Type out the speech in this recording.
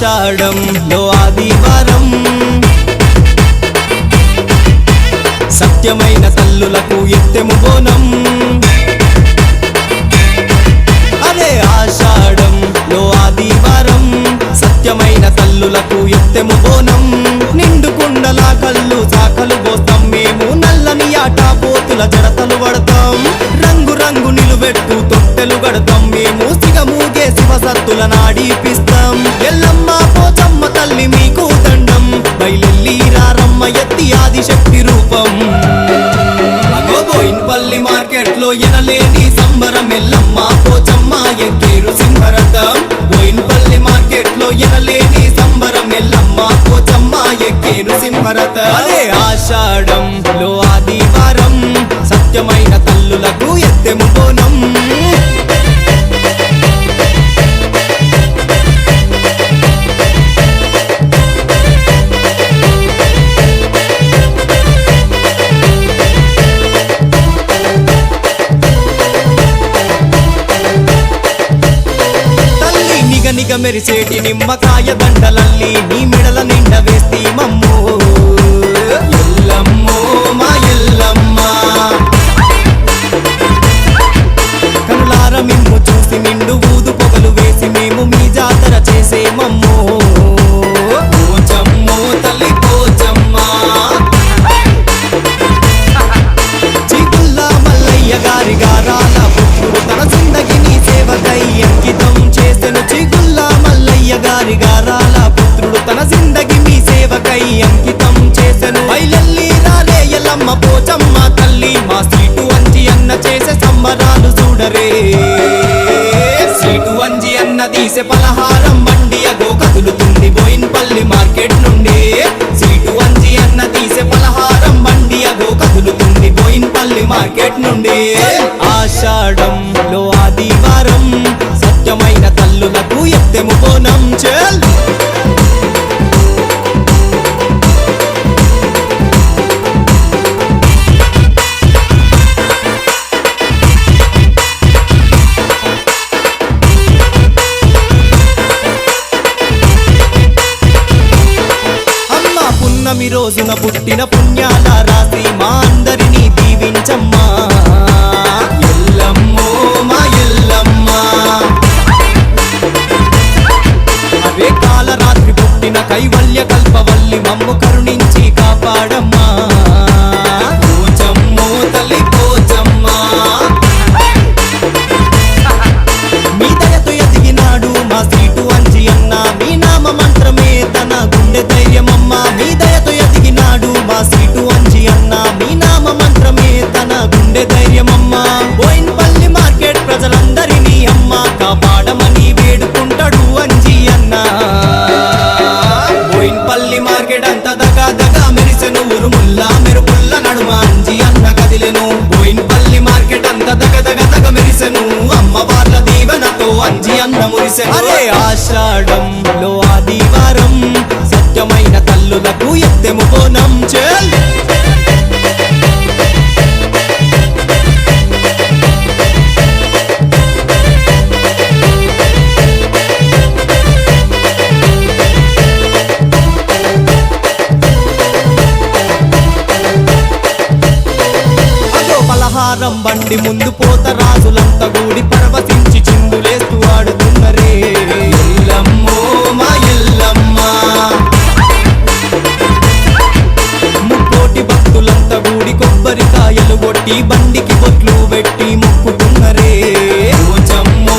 ఆషాఢంలో ఆదివారం సత్యమైన తల్లులకు ఎత్తెము బోనం అదే ఆషాఢంలో ఆదివారం సత్యమైన తల్లులకు ఎత్తెము బోనం నిండు కుండల కళ్ళు చాకలు పోస్తాం మేము నల్లని ఆట పోతుల జడతలు పడతాం రంగు రంగు నిలువెట్టు తొట్టెలు గడతాం మేము సిగమూగే శివసత్తుల నాడిపిస్తాం ఎల్లమ్మ పోచమ్మ తల్లి మీకు దండం బయలెల్లి రారమ్మ ఎత్తి ఆదిశక్తి రూపం బోయిన్పల్లి మార్కెట్ లో ఎనలేని సంబరం ఎల్లమ్మ పోచమ్మ ఎక్కేరు సింహరథం బోయిన్పల్లి మార్కెట్ లో ఎనలేని సంబరం ఎల్లమ్మ పోచమ్మ ఎక్కేరు సింహరథం అదే ఆషాఢంలో ఆదివారం సత్యమైన తల్లులకు ఎత్తెము బోనం నిగ మెరిసేటి నిమ్మకాయ దండలల్లి నీ మెడల నిండ వేస్తి మమ్మో ఎల్లమ్మో మా ఎల్లమ్మ కనులార మిమ్ము చూసి నిండు ఊదు పొగలు వేసి మేము మీ జాతర చేసే మమ్మో పోచమ్మో తల్లి పోచమ్మ చిగుల్లా మల్లయ్య గారి గారాల పుత్రుడు తన జిందగిని సేవకై అంకితం చేసెను చిగుల్లా మల్లయ్య గారి గారాల పుత్రుడు తన జిందగి మీ సేవకై అంకితం చేసెను బయలెల్లి రాలే ఎల్లమ్మ పోచమ్మ తల్లి మా సీటు వంచి అన్న చేసే సంబరాలు చూడరే సీటు వంచి అన్న తీసే పలహారం బండి అగో కదులుతుంది బోయిన్పల్లి మార్కెట్ నుండి సీటు వంచి అన్న తీసే పలహారం బండి అగో కదులుతుంది బోయిన్పల్లి మార్కెట్ నుండి ఆషాఢంలో ఆదివారం సత్యమైన తల్లులకు ఎత్తెము బోనం చెల్ అమ్మ పున్నమి రోజున పుట్టిన పుణ్యాల రాసి మా అందరినీ దీవించమ్మా ఎల్లమ్మో మా ఎల్లమ్మ అవే కాలరాత్రి పుట్టిన కైవల్య కల్పవల్లి మమ్ము కరుణించి కాపాడమ్మా పోచమ్మో తల్లి పోచమ్మ మీ దయతో ఎదిగినాడు మా సీటు అంచి అన్న మీ నామ మంత్రమే తన గుండె ధైర్యమమ్మ మీ దయతో ఎదిగినాడు మా సీటు అంచి అన్న మీ నామ మంత్రమే తన గుండె ధైర్యమమ్మ బోయిన్పల్లి మార్కెట్ ప్రజలందరినీ అమ్మ కాపాడమని వేడుకుంటాడు అంజి అన్న బోయిన్పల్లి మార్కెట్ అంత దగా దగా మెరిసెను ఉరుముల్లా మెరుపుల్ల నడుమ అంజి అన్న కదిలెను బోయిన్పల్లి మార్కెట్ అంత దగ దగ దగ మెరిసెను అమ్మ వాళ్ళ దీవెనతో అంజి అన్న మురిసెను అరే ఆషాఢంలో ఆదివారం సత్యమైన తల్లులకు ఎత్తెము బోనం చెల్ పలహారం బండి ముందు పోత రాజులంతా గూడి పర్వ